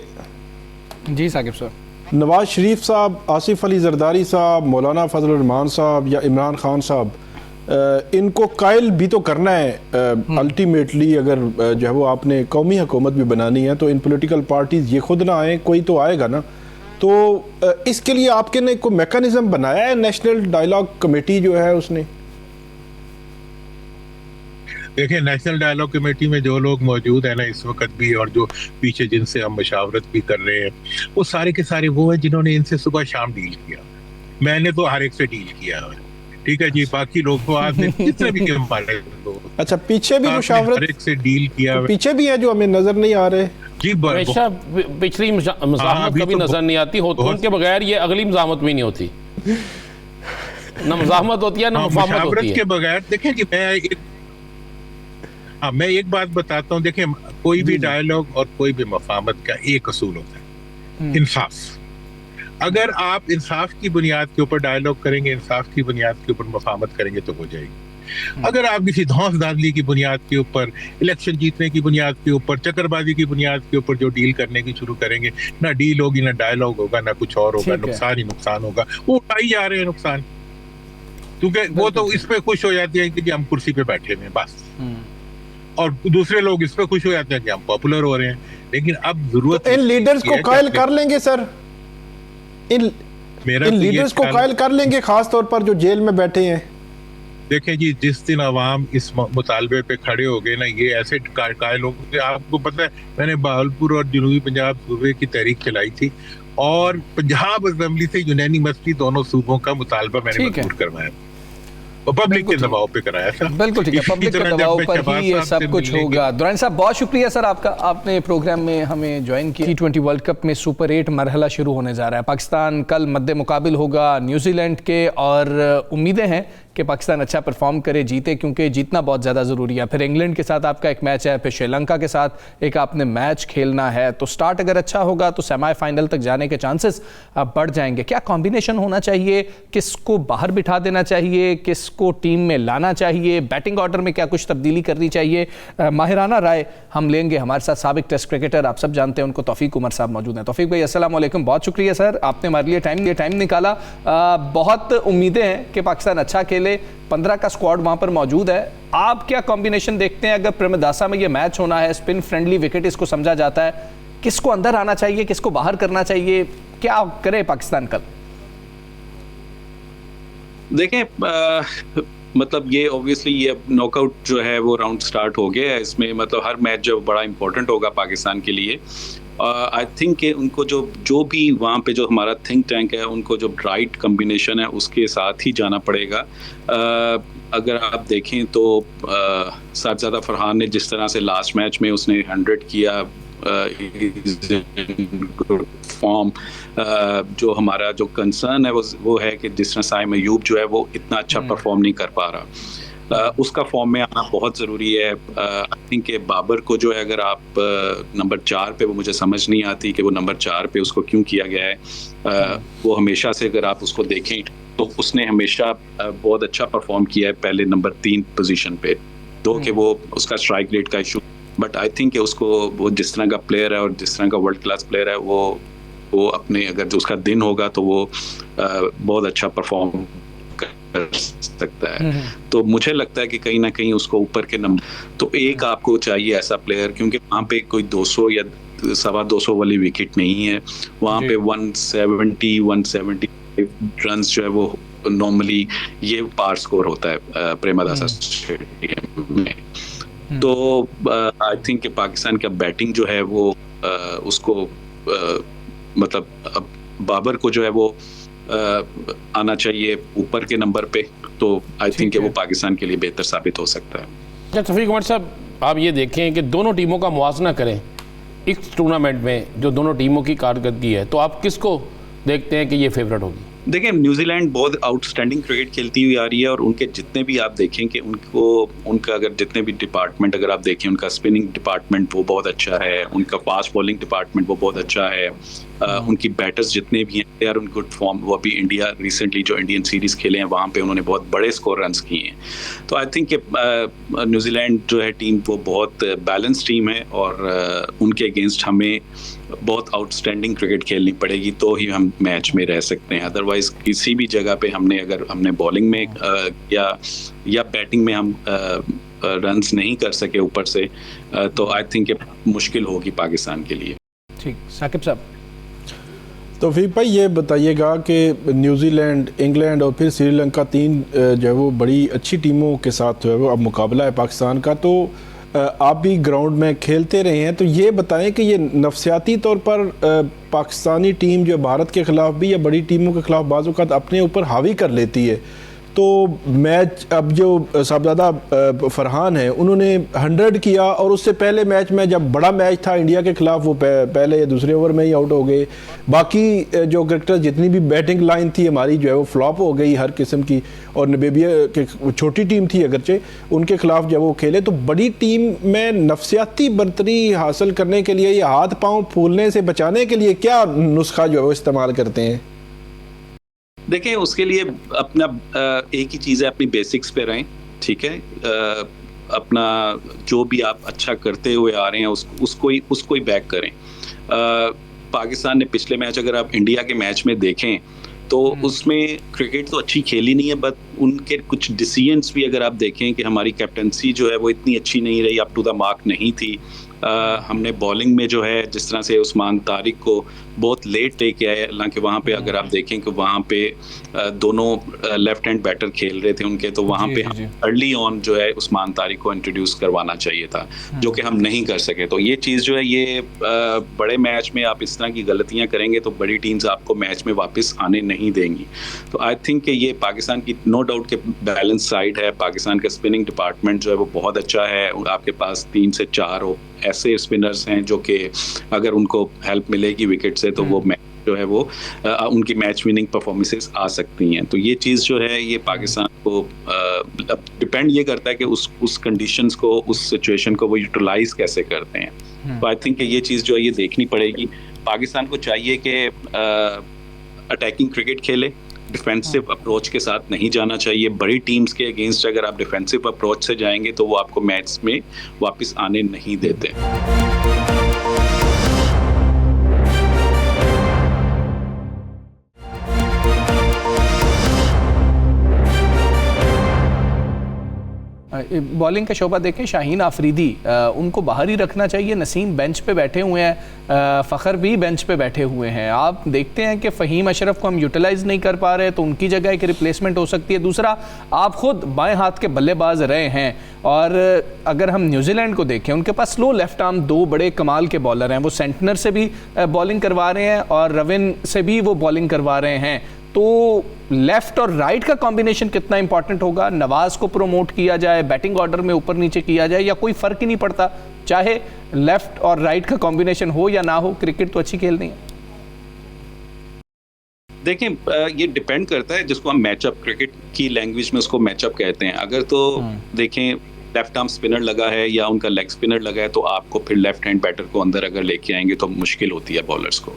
जी साकिब साहब, नवाज शरीफ साहब, आसिफ अली जरदारी साहब, मौलाना फजल रहमान साहब या इमरान खान साहब, इनको कायल भी तो करना है अल्टीमेटली। अगर जो है वो आपने कौमी हुकूमत भी बनानी है तो इन पॉलिटिकल पार्टीज ये खुद ना आए, कोई तो आएगा ना। तो इसके लिए आपके ने कोई मैकेनिज्म बनाया है? नेशनल डायलॉग कमेटी जो है उसने, देखिए नेशनल डायलॉग कमेटी में जो लोग मौजूद है ना इस वक्त भी, और जो पीछे जिनसे हम मशावरत भी कर रहे हैं, वो सारे के सारे वो हैं जिन्होंने इनसे सुबह शाम डील किया। मैंने तो हर एक से डील किया है, ठीक है जी। बाकी लोग तो आपने जितने भी हमारे लोग, अच्छा पीछे भी मुशावरत हर एक से डील किया, तो पीछे भी है जो हमें नजर नहीं आ रहे जी। हमेशा पिछली मज़ाहमत कभी नजर नहीं आती, उनके बगैर ये अगली मज़ाहमत भी नहीं होती, ना मज़ाहमत होती है ना मुफाहमत होती है। के बगैर देखें जी, मैं एक बात बताता हूँ। देखें, कोई भी डायलॉग और कोई भी मुफाहमत का एक असूल होता है, इंसाफ। अगर आप इंसाफ की बुनियाद के ऊपर डायलॉग करेंगे, इंसाफ की बुनियाद के ऊपर मुफाहमत करेंगे तो हो जाएगी। अगर आप किसी धौंस धांधली की बुनियाद के ऊपर, इलेक्शन जीतने की बुनियाद के ऊपर, चक्करबाजी की बुनियाद के ऊपर जो डील करने की शुरू करेंगे, ना डील होगी, ना डायलॉग होगा, ना कुछ और होगा, नुकसान ही नुकसान होगा। वो उठाई जा रहे हैं नुकसान, क्योंकि वो तो इस पे खुश हो जाते हैं कि हम कुर्सी पे बैठे हुए हैं बस, और दूसरे लोग इस पे खुश हो जाते हैं कि हम पॉपुलर हो रहे हैं। लेकिन अब जरूरत तो इन लीडर्स को कायल कर लेंगे सर, इन लीडर्स को कायल कर लेंगे, खास तौर पर जो जेल में बैठे हैं। देखें जी, जिस दिन अवाम इस मुतालबे पे खड़े हो गए ना, ये ऐसे कायल हो गए। आपको पता है मैंने बहावलपुर और जनूबी पंजाब सूबे की तहरीक चलाई थी, और पंजाब असेंबली से यूनानिमसली दोनों सूबों का मुतालबा मैंने मंजूर करवाया, पब्लिक के दबाव पे कराया था। बिल्कुल ठीक है, पब्लिक के दबाव पर ही ये सब कुछ होगा। दुरानी साहब बहुत शुक्रिया सर आपका, आपने प्रोग्राम में हमें ज्वाइन किया। T20 वर्ल्ड कप में सुपर 8 मरहला शुरू होने जा रहा है। पाकिस्तान कल मद्दे मुकाबिल होगा न्यूजीलैंड के, और उम्मीदें हैं कि पाकिस्तान अच्छा परफॉर्म करे, जीते, क्योंकि जीतना बहुत ज़्यादा ज़रूरी है। फिर इंग्लैंड के साथ आपका एक मैच है, फिर श्रीलंका के साथ एक आपने मैच खेलना है। तो स्टार्ट अगर अच्छा होगा तो सेमीफाइनल तक जाने के चांसेस बढ़ जाएंगे। क्या कॉम्बिनेशन होना चाहिए, किसको बाहर बिठा देना चाहिए, किसको टीम में लाना चाहिए, बैटिंग ऑर्डर में क्या कुछ तब्दीली करनी चाहिए, माहिराना राय हम लेंगे। हमारे साथ साबिक टेस्ट क्रिकेटर, आप सब जानते हैं उनको, तौफीक उमर साहब मौजूद हैं। तौफीक भाई अस्सलाम वालेकुम, बहुत शुक्रिया सर, आपने हमारे लिए टाइम निकाला। बहुत उम्मीदें हैं कि पाकिस्तान अच्छा खेले, 15 का स्क्वाड वहां पर मौजूद है। आप क्या कॉम्बिनेशन देखते हैं? अगर प्रेमदासा में ये मैच होना है, स्पिन फ्रेंडली विकेट इसको समझा जाता है, किसको अंदर आना चाहिए, किसको बाहर करना चाहिए, क्या करे पाकिस्तान कल? देखें, मतलब ये ऑब्वियसली ये नॉकआउट जो है वो राउंड स्टार्ट हो गया है। इसमें मतलब हर मैच जो बड़ा इंपॉर्टेंट होगा पाकिस्तान के लिए, आई थिंक कि उनको जो भी वहाँ पे जो हमारा थिंक टैंक है, उनको जो राइट कम्बिनेशन है उसके साथ ही जाना पड़ेगा। अगर आप देखें तो साजिदा फरहान ने जिस तरह से लास्ट मैच में उसने 100 किया, गुड फॉर्म, जो हमारा जो कंसर्न है वो है कि जिस तरह साइम अयूब जो है वो इतना अच्छा परफॉर्म नहीं कर पा रहा। उसका फॉर्म में आना बहुत ज़रूरी है। आई थिंक कि बाबर को जो है, अगर आप नंबर 4 पे, वो मुझे समझ नहीं आती कि वो नंबर 4 पे उसको क्यों किया गया है। वो हमेशा से अगर आप उसको देखें तो उसने हमेशा बहुत अच्छा परफॉर्म किया है पहले नंबर 3 पोजीशन पे, दो कि वो उसका स्ट्राइक रेट का इशू, बट आई थिंक कि उसको वो जिस तरह का प्लेयर है और जिस तरह का वर्ल्ड क्लास प्लेयर है, वो अपने अगर जो उसका दिन होगा तो वो बहुत अच्छा परफॉर्म कर सकता है। तो मुझे लगता है कि कहीं ना कहीं उसको ऊपर के नंबर, तो एक आपको चाहिए ऐसा प्लेयर, क्योंकि वहाँ पे कोई 200 या 250 वाली विकेट नहीं है। वहाँ पे 170 रन्स जो है वो नॉर्मली ये पार स्कोर होता है प्रेमदासा स्टेडियम में। तो आई थिंक कि पाकिस्तान का बैटिंग जो है वो उसको मतलब अब बाबर को जो है वो आना चाहिए ऊपर के नंबर पे, तो आई थिंक कि वो पाकिस्तान के लिए बेहतर साबित हो सकता है। क्या शफीक उमर साहब, आप ये देखें कि दोनों टीमों का मुआवजा करें इस टूर्नामेंट में, जो दोनों टीमों की कारकर्दगी है, तो आप किसको देखते हैं कि ये फेवरेट होगी? देखिए, न्यूजीलैंड बहुत आउटस्टैंडिंग क्रिकेट खेलती हुई आ रही है, और उनके जितने भी आप देखें कि उनका अगर जितने भी डिपार्टमेंट अगर आप देखें, उनका स्पिनिंग डिपार्टमेंट वो बहुत अच्छा है, उनका फास्ट बॉलिंग डिपार्टमेंट वो बहुत अच्छा है, उनकी बैटर्स जितने भी हैं they are in good form. वो अभी इंडिया रिसेंटली जो इंडियन सीरीज़ खेले हैं वहाँ पे उन्होंने बहुत बड़े स्कोर रन्स किए हैं। तो आई थिंक कि न्यूजीलैंड जो है टीम वो बहुत बैलेंस टीम है, और उनके अगेंस्ट हमें बहुत आउटस्टैंडिंग क्रिकेट खेलनी पड़ेगी तो ही हम मैच में रह सकते हैं। अदरवाइज किसी भी जगह पे अगर हमने बॉलिंग में या बैटिंग में हम रन्स नहीं कर सके ऊपर से, तो आई थिंक मुश्किल होगी पाकिस्तान के लिए। ठीक, साकिब साहब। तो फिर भाई ये बताइएगा कि न्यूजीलैंड, इंग्लैंड और फिर श्रीलंका, 3 जो है वो बड़ी अच्छी टीमों के साथ जो है वो अब मुकाबला है पाकिस्तान का। तो आप भी ग्राउंड में खेलते रहे हैं, तो ये बताएं कि ये नफसियाती तौर पर पाकिस्तानी टीम जो भारत के ख़िलाफ़ भी या बड़ी टीमों के ख़िलाफ़ बाज़ औक़ात अपने ऊपर हावी कर लेती है। तो मैच अब जो साहबजादा फरहान है उन्होंने 100 किया, और उससे पहले मैच में जब बड़ा मैच था इंडिया के खिलाफ वो पहले या दूसरे ओवर में ही आउट हो गए। बाकी जो क्रिकेटर जितनी भी बैटिंग लाइन थी हमारी जो है वो फ्लॉप हो गई हर किस्म की, और नबेबिया के छोटी टीम थी अगरचे, उनके खिलाफ जब वो खेले तो बड़ी टीम में नफसियाती बरतरी हासिल करने के लिए या हाथ पाँव फूलने से बचाने के लिए क्या नुस्खा जो है वो इस्तेमाल करते हैं? देखें, उसके लिए अपना एक ही चीज़ है, अपनी बेसिक्स पे रहें, ठीक है। अपना जो भी आप अच्छा करते हुए आ रहे हैं उसको ही बैक करें। पाकिस्तान ने पिछले मैच अगर आप इंडिया के मैच में देखें तो उसमें क्रिकेट तो अच्छी खेली नहीं है, बट उनके कुछ डिसीजंस भी अगर आप देखें कि हमारी कैप्टनसी जो है वो इतनी अच्छी नहीं रही, अप टू द मार्क नहीं थी। हमने बॉलिंग में जो है जिस तरह से उस्मान तारिक को बहुत लेट लेके आए, हालांकि वहाँ पे अगर आप देखें कि वहाँ पे दोनों लेफ्ट हैंड बैटर खेल रहे थे उनके, तो वहाँ पे अर्ली ऑन जो है उस्मान तारिक को इंट्रोड्यूस करवाना चाहिए था, जो कि हम नहीं कर सके। तो ये चीज़ जो है ये बड़े मैच में आप इस तरह की गलतियाँ करेंगे तो बड़ी टीम्स आपको मैच में वापस आने नहीं देंगी। तो आई थिंक कि ये पाकिस्तान की नो डाउट के बैलेंस साइड है। पाकिस्तान का स्पिनिंग डिपार्टमेंट जो है वो बहुत अच्छा है, आपके पास 3 से 4 ऐसे स्पिनर्स हैं जो कि अगर उनको हेल्प मिलेगी विकेट से तो वो मैच जो है वो उनकी मैच विनिंग परफॉर्मेंसेस आ सकती हैं। तो ये चीज़ जो है ये पाकिस्तान को डिपेंड ये करता है कि उस कंडीशंस को, उस सिचुएशन को वो यूटिलाइज कैसे करते हैं। तो आई थिंक ये चीज़ जो है ये देखनी पड़ेगी। पाकिस्तान को चाहिए कि अटैकिंग क्रिकेट खेले, डिफेंसिव अप्रोच के साथ नहीं जाना चाहिए। बड़ी टीम्स के अगेंस्ट अगर आप डिफेंसिव अप्रोच से जाएंगे तो वो आपको मैच में वापस आने नहीं देते। बॉलिंग का शोबा देखें, शाहीन आफरीदी उनको बाहर ही रखना चाहिए, नसीम बेंच पे बैठे हुए हैं, फ़खर भी बेंच पे बैठे हुए हैं। आप देखते हैं कि फ़हीम अशरफ को हम यूटिलाइज़ नहीं कर पा रहे, तो उनकी जगह एक रिप्लेसमेंट हो सकती है। दूसरा, आप खुद बाएं हाथ के बल्लेबाज रहे हैं, और अगर हम न्यूजीलैंड को देखें, उनके पास स्लो लेफ्ट आर्म दो बड़े कमाल के बॉलर हैं, वो सेंटनर से भी बॉलिंग करवा रहे हैं और रविन से भी वो बॉलिंग करवा रहे हैं। तो लेफ्ट और राइट का कॉम्बिनेशन कितना इंपॉर्टेंट होगा? नवाज को प्रोमोट किया जाए, बैटिंग ऑर्डर में ऊपर नीचे किया जाए, या कोई फ़र्क ही नहीं पड़ता, चाहे लेफ्ट और राइट का कॉम्बिनेशन हो या ना हो, क्रिकेट तो अच्छी खेलनी है। देखें, ये डिपेंड करता है, जिसको हम मैचअप, क्रिकेट की लैंग्वेज में उसको मैचअप कहते हैं। अगर तो देखें लेफ्ट आर्म स्पिनर लगा है या उनका लेग स्पिनर लगा है, तो आपको फिर लेफ्ट हैंड बैटर को अंदर अगर लेके आएंगे तो मुश्किल होती है बॉलर्स को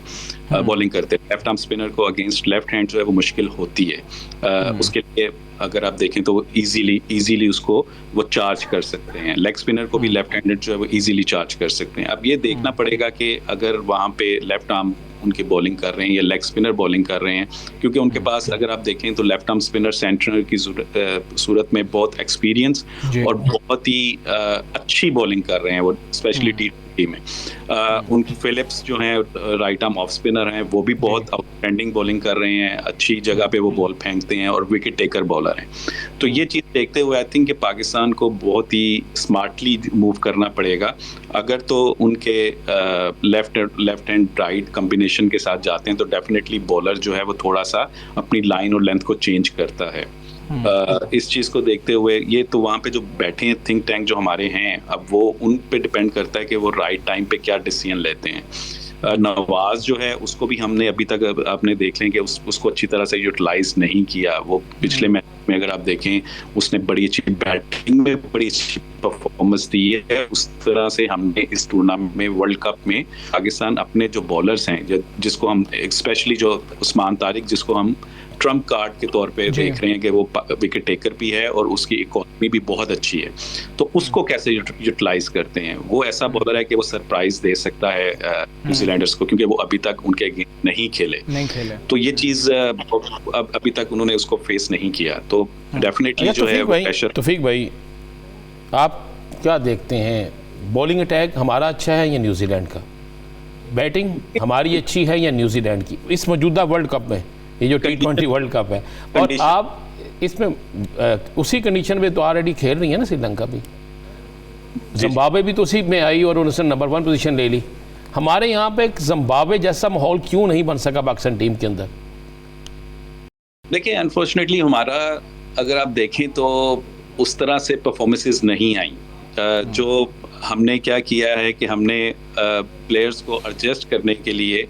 बॉलिंग करते हैं। लेफ्ट आर्म स्पिनर को अगेंस्ट लेफ्ट हैंड जो है वो मुश्किल होती है। उसके लिए अगर आप देखें तो वो इजीली उसको वो चार्ज कर सकते हैं। लेग स्पिनर को भी लेफ्ट हैंडेड जो है वो इजीली चार्ज कर सकते हैं। अब ये देखना पड़ेगा कि अगर वहाँ पे लेफ्ट आर्म उनकी बॉलिंग कर रहे हैं या लेग स्पिनर बॉलिंग कर रहे हैं, क्योंकि उनके पास अगर आप देखें तो लेफ्ट आर्म स्पिनर सेंटनर की सूरत में बहुत एक्सपीरियंस और बहुत ही अच्छी बॉलिंग कर रहे हैं वो, स्पेशली टी में। उनकी फिलिप्स जो हैं राइट आर्म ऑफ स्पिनर हैं, वो भी बहुत आउटस्टैंडिंग बॉलिंग कर रहे हैं, अच्छी जगह पे वो बॉल फेंकते हैं और विकेट टेकर बॉलर हैं। तो ये चीज़ देखते हुए आई थिंक कि पाकिस्तान को बहुत ही स्मार्टली मूव करना पड़ेगा। अगर तो उनके लेफ्ट एंड राइट कॉम्बिनेशन के साथ जाते हैं तो डेफिनेटली बॉलर जो है वो थोड़ा सा अपनी लाइन और लेंथ को चेंज करता है। इस चीज़ को देखते हुए ये तो वहाँ पे जो बैठे हैं थिंक टैंक जो हमारे हैं, अब वो उन पे डिपेंड करता है कि वो राइट टाइम पे क्या डिसीजन लेते हैं। नवाज जो है उसको भी हमने अभी तक आपने देख लें कि उसको अच्छी तरह से यूटिलाइज नहीं किया। वो पिछले मैच में अगर आप देखें उसने बड़ी अच्छी बैटिंग में बड़ी अच्छी परफॉर्मेंस दी है। उस तरह से हमने इस टूर्नामेंट में, वर्ल्ड कप में, पाकिस्तान अपने जो बॉलर्स हैं, जिसको हम स्पेशली जो उस्मान तारिक, जिसको हम ट्रम्प कार्ड के तौर पे देख रहे हैं कि वो विकेट टेकर भी है और उसकी इकोनॉमी भी बहुत अच्छी है, तो उसको कैसे यूटिलाइज करते हैं। वो ऐसा बॉलर है कि वो सरप्राइज दे सकता है न्यूजीलैंडर्स को, क्योंकि वो अभी तक उनके अगेंस्ट नहीं खेले। तो ये चीज़ अभी तक उन्होंने उसको फेस नहीं किया। तो डेफिनेटली जो है प्रेशर। तौफीक भाई, आप क्या देखते हैं, बॉलिंग अटैक हमारा अच्छा है या न्यूजीलैंड का? बैटिंग हमारी अच्छी है या न्यूजीलैंड की इस मौजूदा वर्ल्ड कप में? ये जो T20 वर्ल्ड कप है, और आप इसमें उसी कंडीशन में तो ऑलरेडी खेल रही है ना श्रीलंका भी, जिम्बाब्वे भी तो उसी में आई और उन्होंने नंबर 1 पोजीशन ले ली। हमारे यहाँ पे जिम्बाब्वे जैसा माहौल क्यों नहीं बन सका पाकिस्तान टीम के अंदर? देखिए, अनफॉर्चुनेटली हमारा अगर आप देखें तो उस तरह से परफॉर्मेंसेस नहीं आई। जो हमने क्या किया है कि हमने प्लेयर्स को एडजस्ट करने के लिए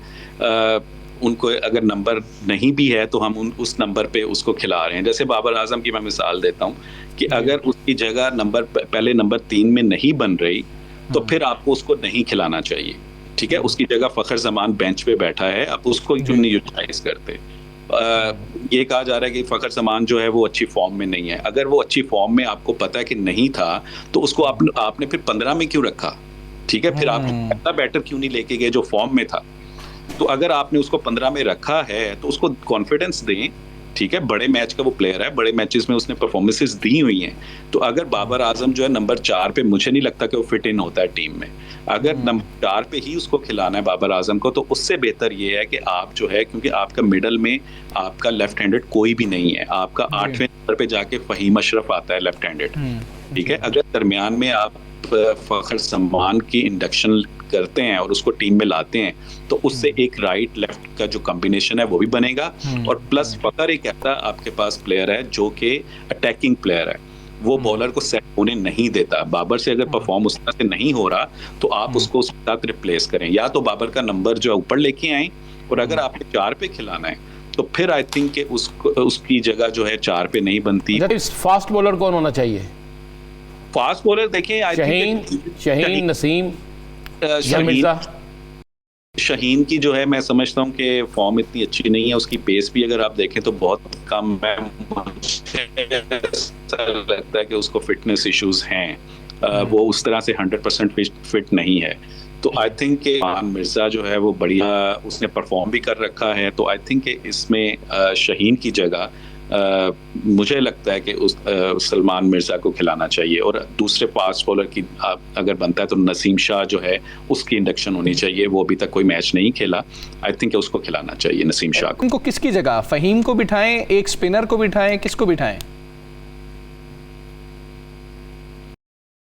उनको अगर नंबर नहीं भी है तो हम उस नंबर पे उसको खिला रहे हैं। जैसे बाबर आजम की मैं मिसाल देता हूँ कि अगर उसकी जगह पहले नंबर 3 में नहीं बन रही तो फिर आपको उसको नहीं खिलाना चाहिए, ठीक है। उसकी जगह फखर जमान बेंच पे बैठा है, आप उसको क्यों नहीं यूटिलाइज करते? ये कहा जा रहा है कि फखर जमान जो है वो अच्छी फॉर्म में नहीं है। अगर वो अच्छी फॉर्म में आपको पता है कि नहीं था तो उसको आपने फिर 15 में क्यों रखा, ठीक है। फिर आप पहला बैटर क्यों नहीं लेके गए जो फॉर्म में था? तो अगर आपने उसको 15 में रखा है तो उसको कॉन्फिडेंस दें, ठीक है। बड़े मैच का वो प्लेयर है, बड़े मैचेस में उसने परफॉर्मेंसेस दी हुई हैं। तो अगर बाबर आजम जो है नंबर 4 पे, मुझे नहीं लगता कि वो फिट इन होता है टीम में। अगर नंबर 4 पे ही उसको खिलाना है बाबर आजम को, तो उससे बेहतर ये है कि आप जो है, क्योंकि आपका मिडल में आपका लेफ्ट हैंडेड कोई भी नहीं है, आपका 8वें नंबर पे जाके फहीम अशरफ आता है लेफ्ट हैंडेड, ठीक है। अगर दरमियान में आप फखर जमान की इंडक्शन करते हैं और उसको टीम में लाते हैं तो उससे एक राइट लेफ्ट का जो कॉम्बिनेशन है वो भी बनेगा, और प्लस फखर एक ऐसा आपके पास प्लेयर है जो कि अटैकिंग प्लेयर है, वो बॉलर को सेट होने नहीं देता। बाबर से अगर परफॉर्म उस तरह से नहीं हो रहा तो आप उसको उसके साथ रिप्लेस करें, या तो बाबर का नंबर जो है ऊपर लेके आए, और अगर आपने 4 पे खिलाना है तो फिर आई थिंक कि उसकी जगह जो है 4 पे नहीं बनती। फास्ट बॉलर कौन होना चाहिए? फास्ट बॉलर देखिए, शाहीन, नसीम, शाहीन की जो है मैं समझता हूँ कि फॉर्म इतनी अच्छी नहीं है, उसकी पेस भी अगर आप देखें तो बहुत कम है। मुझे लगता है कि उसको फिटनेस इश्यूज हैं, वो उस तरह से 100% फिट नहीं है। तो आई थिंक कि मिर्जा जो है वो बढ़िया उसने परफॉर्म भी कर रखा है, तो आई थिंक कि इसमें शाहीन की जगह مجھے لگتا ہے کہ سلمان مرزا کو کھلانا چاہیے, اور دوسرے فاسٹ بولر کی اگر بنتا ہے تو نسیم شاہ جو ہے اس کی انڈکشن ہونی چاہیے, وہ ابھی تک کوئی میچ نہیں کھیلا, آئی تھنک اس کو کھلانا چاہیے نسیم شاہ کو. ان کو کس کی جگہ, فہیم کو بٹھائیں, ایک سپنر کو بٹھائیں, کس کو بٹھائیں؟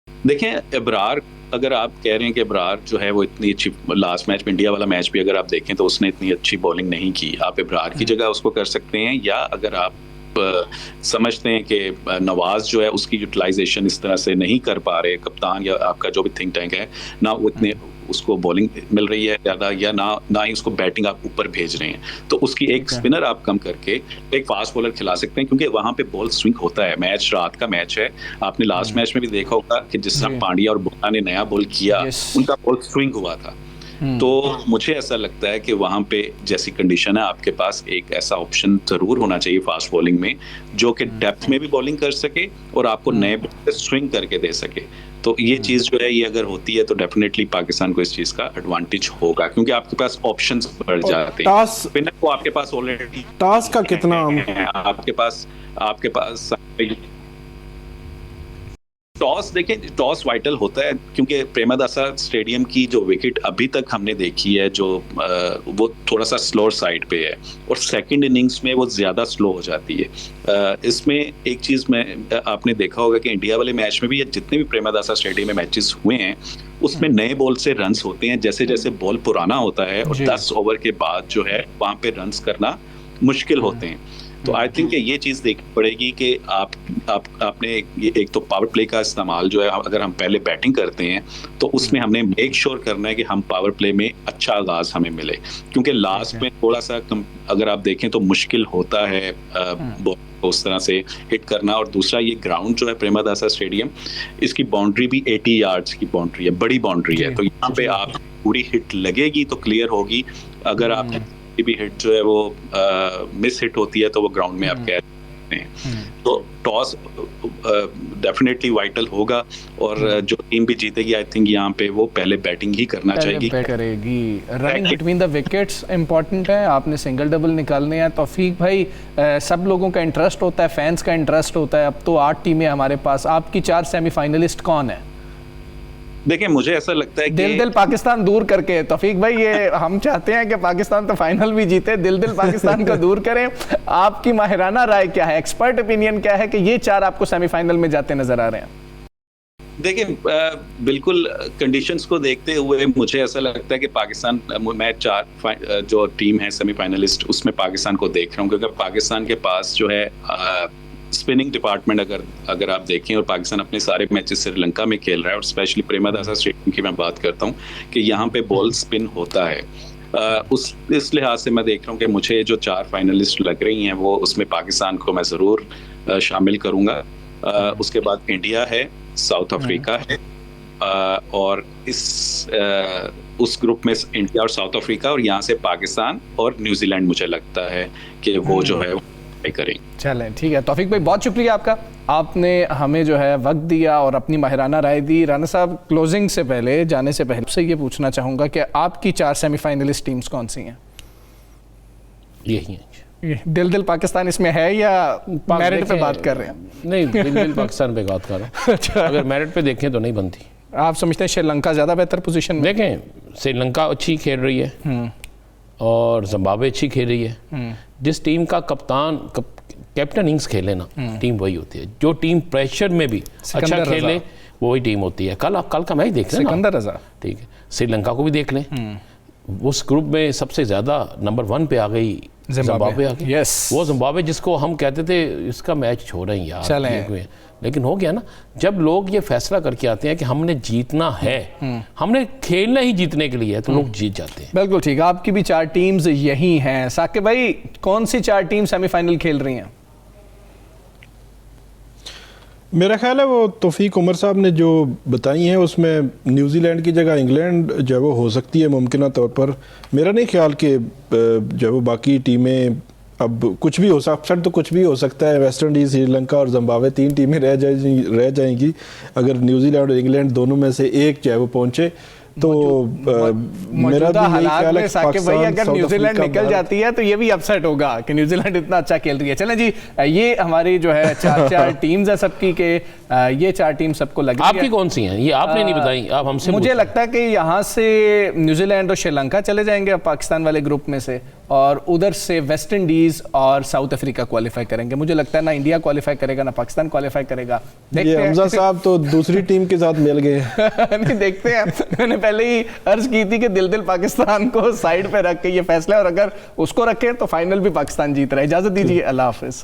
دیکھیں ابرار, اگر آپ کہہ رہے ہیں کہ ابرار جو ہے وہ اتنی اچھی, لاسٹ میچ میں انڈیا والا میچ بھی اگر آپ دیکھیں تو اس نے اتنی اچھی بولنگ نہیں کی, آپ ابرار کی جگہ اس کو کر سکتے ہیں, یا اگر آپ سمجھتے ہیں کہ نواز جو ہے اس کی یوٹیلائزیشن اس طرح سے نہیں کر پا رہے, کپتان یا آپ کا جو بھی تھنک ٹینک ہے نہ وہ اتنے اس کو بولنگ مل رہی ہے زیادہ, یا نہ ہی اس کو بیٹنگ آپ اوپر بھیج رہے ہیں, تو اس کی ایک اسپنر آپ کم کر کے ایک فاسٹ بولر کھلا سکتے ہیں, کیونکہ وہاں پہ بال سوئنگ ہوتا ہے. میچ رات کا میچ ہے, آپ نے لاسٹ میچ میں بھی دیکھا ہوگا کہ جس طرح پانڈیا اور بمراہ نے نیا بال کیا, ان کا بال سوئنگ ہوا تھا. تو مجھے ایسا لگتا ہے کہ وہاں پہ جیسی کنڈیشن ہے آپ کے پاس ایک ایسا آپشن ضرور ہونا چاہیے فاسٹ بولنگ میں, جو کہ ڈیپتھ میں بھی بولنگ کر سکے اور آپ کو نئے بال سوئنگ کر کے دے سکے. تو یہ چیز جو ہے یہ اگر ہوتی ہے تو ڈیفینیٹلی پاکستان کو اس چیز کا ایڈوانٹیج ہوگا, کیونکہ آپ کے پاس آپشنز بڑھ جاتے ہیں. اسپنر کو آپ کے پاس آلریڈی ٹاس کا کتنا آپ کے پاس ٹاس, دیکھیں ٹاس وائٹل ہوتا ہے, کیونکہ پریمداسا اسٹیڈیم کی جو وکٹ ابھی تک ہم نے دیکھی ہے جو وہ تھوڑا سا سلور سائڈ پہ ہے, اور سیکنڈ اننگز میں وہ زیادہ سلو ہو جاتی ہے. اس میں ایک چیز میں آپ نے دیکھا ہوگا کہ انڈیا والے میچ میں بھی جتنے بھی پریمداسا اسٹیڈیم میں میچز ہوئے ہیں اس میں نئے بال سے رنز ہوتے ہیں, جیسے جیسے بال پرانا ہوتا ہے اور 10 اوور کے بعد جو ہے وہاں پہ رنز کرنا مشکل ہوتے ہیں. تو آئی تھنک کہ یہ چیز دیکھنی پڑے گی کہ آپ نے ایک تو پاور پلے کا استعمال جو ہے, اگر ہم پہلے بیٹنگ کرتے ہیں تو اس میں ہم نے میک شور کرنا ہے کہ ہم پاور پلے میں اچھا آغاز ہمیں ملے, کیونکہ لاسٹ میں تھوڑا سا اگر آپ دیکھیں تو مشکل ہوتا ہے اس طرح سے ہٹ کرنا. اور دوسرا یہ گراؤنڈ جو ہے پریمداسا اسٹیڈیم, اس کی باؤنڈری بھی 80 یارڈز کی باؤنڈری ہے, بڑی باؤنڈری ہے, تو یہاں پہ آپ پوری ہٹ لگے گی تو کلیئر ہوگی. اگر آپ بھی ہٹ جو ہے وہ مس ہٹ ہوتی ہے تو وہ گراؤنڈ میں آپ کہہ سکتے ہیں. تو ٹاس ڈیفینیٹلی وائٹل ہوگا, اور جو ٹیم بھی جیتے گی آئی تھنک یہاں پہ وہ پہلے بیٹنگ ہی کرنا چاہے گی. کرے گی. Running between the wickets important ہے, آپ نے سنگل ڈبل نکالنے ہیں. توفیق بھائی, سب لوگوں کا انٹرسٹ ہوتا ہے, فینس کا انٹرسٹ ہوتا ہے, اب تو 8 ٹیمیں ہمارے پاس, آپ کی 4 سیمی فائنلسٹ کون ہیں؟ دیکھیں مجھے ایسا لگتا ہے کہ دل پاکستان دور کر کے, توفیق بھائی یہ ہم چاہتے ہیں کہ پاکستان تو فائنل بھی جیتے, دل پاکستان کو دور کریں. آپ کی ماہرانہ رائے کیا ہے, ایکسپرٹ اپینین کیا ہے کہ یہ 4 آپ کو سیمی فائنل میں جاتے نظر آ رہے ہیں؟ دیکھیں بالکل کنڈیشنز کو دیکھتے ہوئے مجھے ایسا لگتا ہے کہ پاکستان, میں 4 جو ٹیم ہے سیمی فائنلسٹ اس میں پاکستان کو دیکھ رہا ہوں, کیونکہ پاکستان کے پاس جو ہے اسپننگ ڈپارٹمنٹ اگر آپ دیکھیں, اور پاکستان اپنے سارے میچز سری لنکا میں کھیل رہا ہے, اور اسپیشلی پریمداسا اسٹیڈیم کی میں بات کرتا ہوں کہ یہاں پہ بال اسپن ہوتا ہے. اس لحاظ سے میں دیکھ رہا ہوں کہ مجھے جو 4 فائنلسٹ لگ رہی ہیں وہ اس میں پاکستان کو میں ضرور شامل کروں گا. اس کے بعد انڈیا ہے, ساؤتھ افریقہ ہے, اور اس گروپ میں انڈیا اور ساؤتھ افریقہ, اور یہاں سے پاکستان اور نیوزی لینڈ مجھے لگتا ہے کہ وہ جو ہے کریں. چلیں ٹھیک ہے. توفیق بھائی بہت شکریہ آپ کا, آپ نے ہمیں جو ہے وقت دیا اور اپنی ماہرانہ رائے دی. رانا صاحب, کلوزنگ سے پہلے, جانے سے پہلے سے یہ پوچھنا چاہوں گا کہ آپ کی 4 سیمی فائنلسٹ ٹیمز کون سی ہیں؟ یہی ہیں. دل پاکستان اس میں ہے یا میرٹ پہ بات کر رہے ہیں؟ نہیں, دل پاکستان پہ بات کر رہا ہوں. اگر میرٹ پہ دیکھیں تو نہیں بنتی. آپ سمجھتے ہیں سری لنکا زیادہ بہتر پوزیشن میں؟ دیکھیں سری لنکا اچھی کھیل رہی ہے اور زمبابوے اچھی کھیل رہی ہے. جس ٹیم کا کیپٹن اننگز کھیلے نا, ٹیم وہی ہوتی ہے. جو ٹیم پریشر میں بھی اچھا کھیلے وہی ٹیم ہوتی ہے. کل کا میچ دیکھ لیں, سکندر رضا, ٹھیک ہے, سری لنکا کو بھی دیکھ لیں. اس گروپ میں سب سے زیادہ نمبر 1 پہ آ گئی زمبابوے. وہ زمبابوے جس کو ہم کہتے تھے اس کا میچ چھوڑ رہے ہیں یار, لیکن ہو گیا نا. جب لوگ یہ فیصلہ کر کے آتے ہیں کہ ہم نے جیتنا ہے, ہم نے کھیلنا ہی جیتنے کے لیے ہے, تو لوگ جیت جاتے ہیں. بالکل ٹھیک. آپ کی بھی 4 ٹیمز یہی ہیں. ثاقب بھائی, کون سی 4 ٹیم سیمی فائنل کھیل رہی ہیں؟ میرا خیال ہے وہ توفیق عمر صاحب نے جو بتائی ہیں اس میں نیوزی لینڈ کی جگہ انگلینڈ جو وہ ہو سکتی ہے ممکنہ طور پر. میرا نہیں خیال کہ جو باقی ٹیمیں, اب کچھ بھی ہو سکتا, اپسٹ تو کچھ بھی ہو سکتا ہے. ویسٹ انڈیز, سری لنکا اور زمبابوے 3 ٹیمیں رہ جائیں گی. اگر نیوزی لینڈ اور انگلینڈ دونوں میں سے ایک جو ہے وہ پہنچے تو میرا موجودہ بھی یہی حالات خیال ہے میں کہ ثاقب بھائی پاکستان، اگر ساؤتھ نیوزی لینڈ افریقہ، نکل بھارت، جاتی ہے تو یہ بھی اپسیٹ ہوگا کہ نیوزی لینڈ اتنا اچھا کھیل رہی ہے. چلیں جی یہ ہماری جو ہے چار ٹیمز ہیں سب کی کہ یہ 4 ٹیم سب کو لگ آپ رہی کی ہے. کون سی ہیں یہ آپ نے نہیں بتائی, آپ ہم سے مجھے پوچھیں. لگتا ہے کہ یہاں سے نیوزی لینڈ اور شری لنکا چلے جائیں گے پاکستان والے گروپ میں سے, اور ادھر سے ویسٹ انڈیز اور ساؤتھ افریقہ کوالیفائی کریں گے. مجھے لگتا ہے نہ انڈیا کوالیفائی کرے گا نہ پاکستان کوالیفائی کرے گا. یہ حمزہ صاحب تو دوسری ٹیم کے ساتھ مل گئے. نہیں دیکھتے ہیں, میں نے پہلے ہی عرض کی تھی کہ دل پاکستان کو سائیڈ پہ رکھ کے یہ فیصلہ ہے, اور اگر اس کو رکھیں تو فائنل بھی پاکستان جیت رہا ہے. اجازت دیجیے, اللہ حافظ.